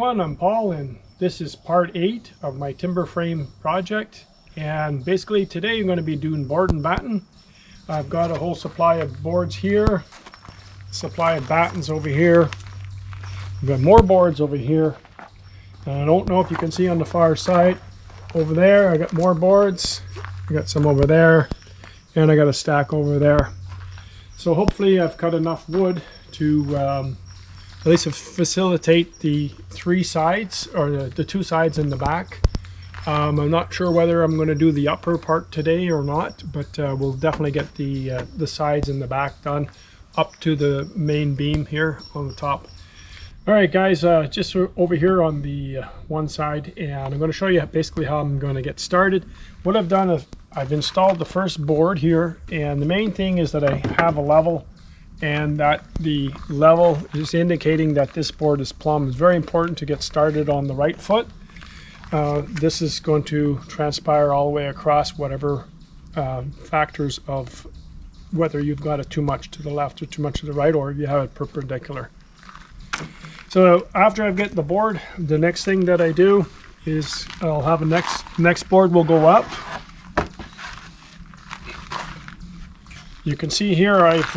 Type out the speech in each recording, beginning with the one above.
everyone, I'm Paul and this is part 8 of my timber frame project. And basically today I'm going to be doing board and batten. I've got a whole supply of boards here, supply of battens over here. I've got more boards over here. And I don't know if you can see on the far side over there, I got more boards. I got some over there and I got a stack over there. So hopefully I've cut enough wood to at least facilitate the 3 sides, or the 2 sides in the back. I'm not sure whether I'm going to do the upper part today or not, but we'll definitely get the sides in the back done up to the main beam here on the top. Alright guys, just over here on the one side, and I'm going to show you basically how I'm going to get started. What I've done is I've installed the first board here, and the main thing is that I have a level, and that the level is indicating that this board is plumb. It's very important to get started on the right foot. This is going to transpire all the way across whatever factors of whether you've got it too much to the left or too much to the right, or you have it perpendicular. So after I get the board, the next thing that I do is I'll have a next board will go up. You can see here I've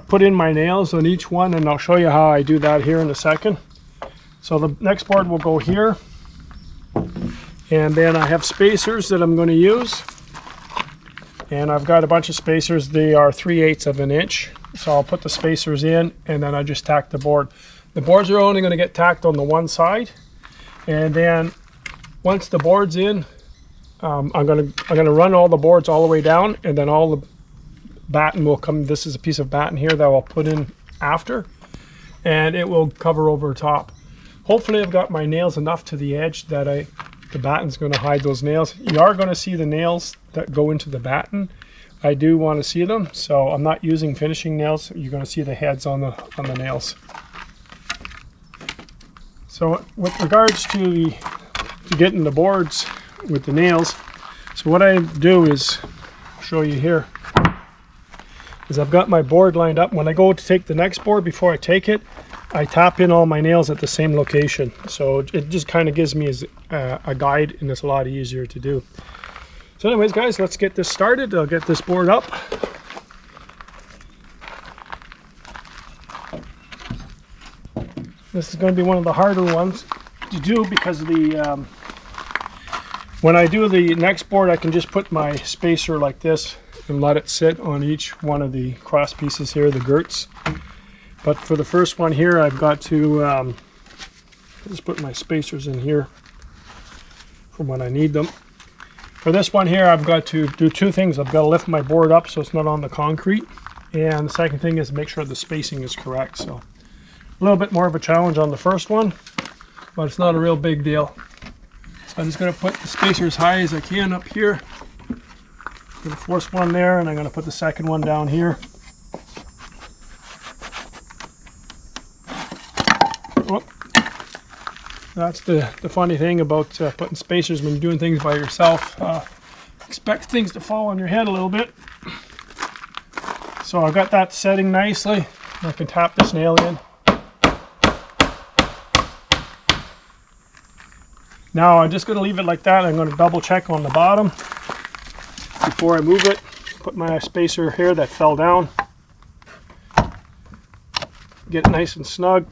put in my nails on each one, and I'll show you how I do that here in a second. So the next board will go here, and then I have spacers that I'm going to use, and I've got a bunch of spacers. They are 3/8 of an inch, so I'll put the spacers in and then I just tack the board. The boards are only going to get tacked on the one side, and then once the board's in, I'm going to run all the boards all the way down, and then all the batten will come. This is a piece of batten here that I'll put in after, and it will cover over top. Hopefully I've got my nails enough to the edge that the batten's going to hide those nails. You are going to see the nails that go into the batten. I do want to see them, so I'm not using finishing nails. You're going to see the heads on the nails. So with regards to getting the boards with the nails, so what I do is show you here. I've got my board lined up. When I go to take the next board, before I take it, I tap in all my nails at the same location. So it just kind of gives me a guide, and it's a lot easier to do. So anyways guys, let's get this started. I'll get this board up. This is going to be one of the harder ones to do because when I do the next board, I can just put my spacer like this and let it sit on each one of the cross pieces here, the girts. But for the first one here, I've got to just put my spacers in here for when I need them. For this one here, I've got to do 2 things. I've got to lift my board up so it's not on the concrete, and the second thing is make sure the spacing is correct. So a little bit more of a challenge on the first one, but it's not a real big deal. So I'm just going to put the spacer as high as I can up here. Put the first one there, and I'm going to put the second one down here. Oh, that's the funny thing about putting spacers when you're doing things by yourself. Expect things to fall on your head a little bit. So I've got that setting nicely. I can tap this nail in. Now I'm just going to leave it like that. I'm going to double check on the bottom before I move it. Put my spacer here that fell down. Get it nice and snug.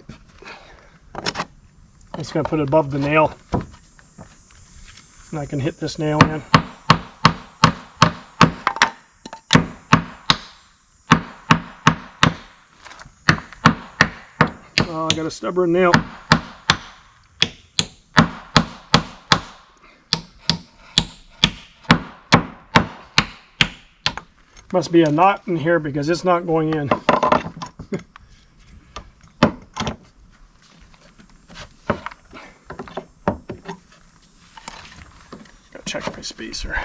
I'm just going to put it above the nail, and I can hit this nail in. Oh, I got a stubborn nail. Must be a knot in here because it's not going in. Gotta check my spacer.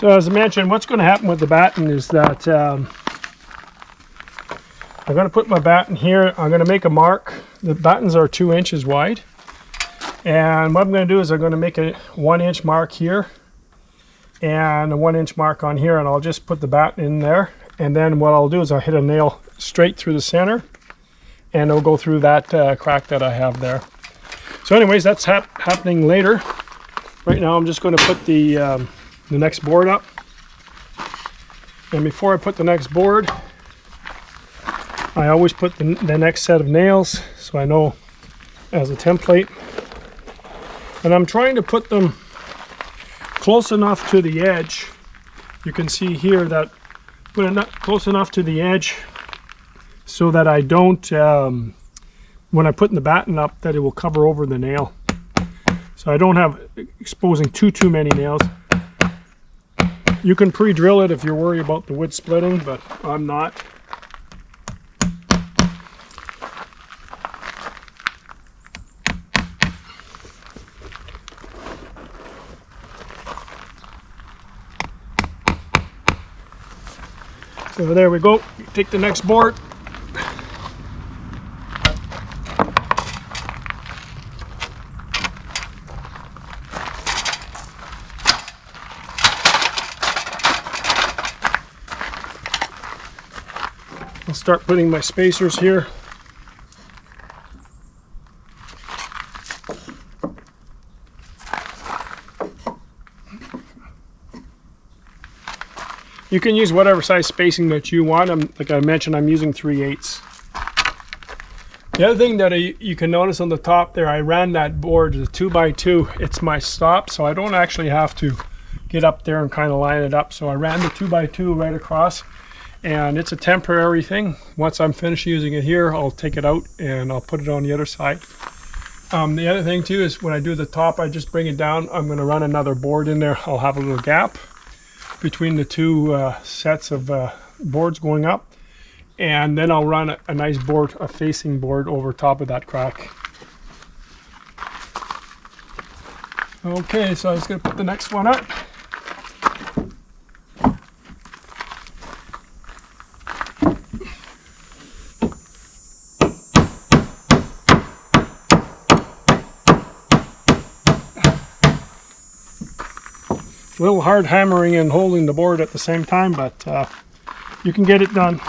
So as I mentioned, what's going to happen with the batten is that I'm going to put my batten here. I'm going to make a mark. The battens are 2 inches wide. And what I'm going to do is I'm going to make a 1 inch mark here and a 1 inch mark on here, and I'll just put the batten in there. And then what I'll do is I'll hit a nail straight through the center, and it'll go through that crack that I have there. So anyways, that's happening later. Right now I'm just going to put the next board up. And before I put the next board, I always put the next set of nails so I know as a template. And I'm trying to put them close enough to the edge. You can see here that put it close enough to the edge so that I don't, when I put the batten up, that it will cover over the nail. So I don't have exposing too many nails. You can pre-drill it if you're worried about the wood splitting, but I'm not. So there we go. Take the next board. I'll start putting my spacers here. You can use whatever size spacing that you want. Like I mentioned, I'm using 3/8. The other thing that you can notice on the top there, I ran that board, the 2x2. It's my stop, so I don't actually have to get up there and kind of line it up. So I ran the 2x2 right across, and it's a temporary thing. Once I'm finished using it here, I'll take it out and I'll put it on the other side. The other thing too is when I do the top, I just bring it down. I'm going to run another board in there. I'll have a little gap between the two sets of boards going up, and then I'll run a nice board, a facing board over top of that crack. Okay, so I was going to put the next one up. A little hard hammering and holding the board at the same time, but you can get it done.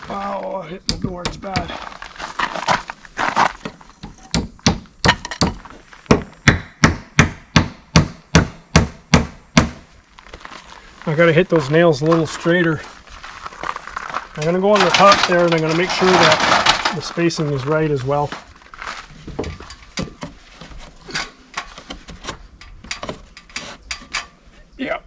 Oh, I hit the door, it's bad. I gotta hit those nails a little straighter. I'm going to go on the top there, and I'm going to make sure that the spacing is right as well. Yeah.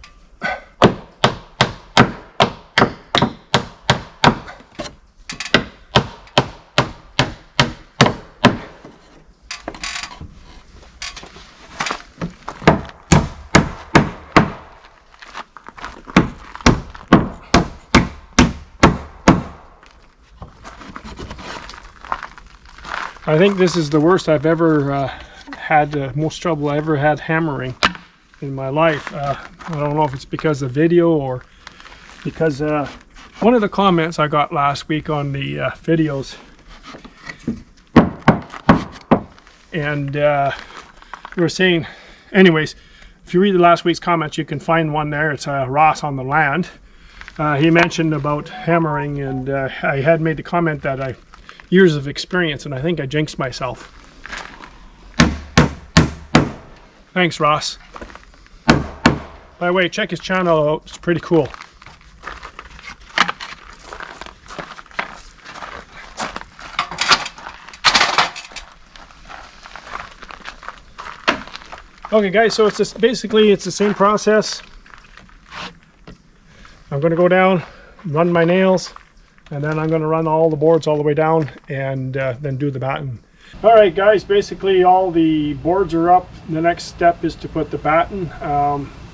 I think this is the worst I've ever had, most trouble I ever had hammering in my life. I don't know if it's because of video or because one of the comments I got last week on the videos, and you were saying, anyways, if you read the last week's comments, you can find one there. It's Ross on the land. He mentioned about hammering, and I had made the comment that years of experience, and I think I jinxed myself. Thanks, Ross. By the way, check his channel out. It's pretty cool. Okay, guys, so it's just basically it's the same process. I'm going to go down, run my nails, and then I'm going to run all the boards all the way down, and then do the batten. All right, guys, basically all the boards are up. The next step is to put the batten.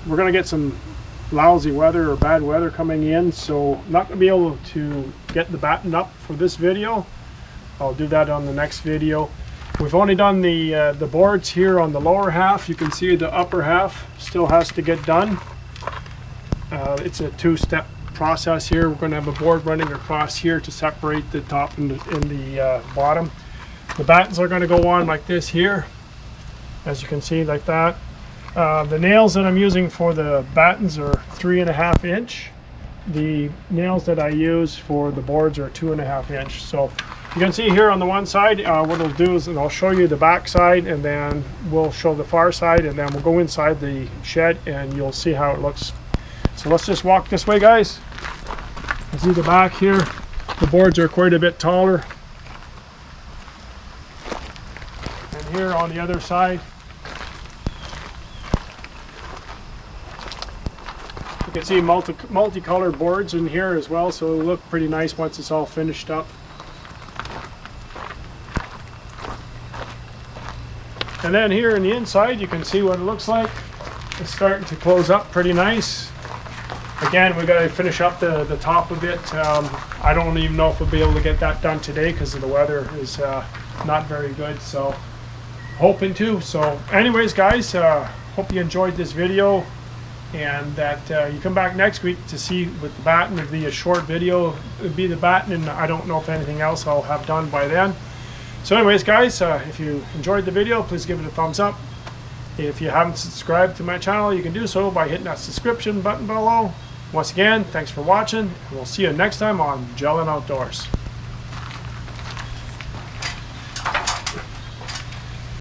We're going to get some lousy weather or bad weather coming in, so not going to be able to get the batten up for this video. I'll do that on the next video. We've only done the boards here on the lower half. You can see the upper half still has to get done. It's a two-step process here. We're going to have a board running across here to separate the top and the bottom. The battens are going to go on like this here, as you can see, like that. The nails that I'm using for the battens are 3.5 inch. The nails that I use for the boards are 2.5 inch. So you can see here on the one side, what I'll do is I'll show you the back side, and then we'll show the far side, and then we'll go inside the shed and you'll see how it looks. So let's just walk this way, guys. You see the back here, the boards are quite a bit taller. And here on the other side, you can see multicolored boards in here as well, so it'll look pretty nice once it's all finished up. And then here on the inside, you can see what it looks like. It's starting to close up pretty nice. Again, we've got to finish up the top of it. I don't even know if we'll be able to get that done today because the weather is not very good, so hoping to. So anyways, guys, hope you enjoyed this video, and that you come back next week to see with the batten. It'll be a short video. It'll be the batten, and I don't know if anything else I'll have done by then. So anyways, guys, if you enjoyed the video, please give it a thumbs up. If you haven't subscribed to my channel, you can do so by hitting that subscription button below. Once again, thanks for watching, and we'll see you next time on Gelling Outdoors.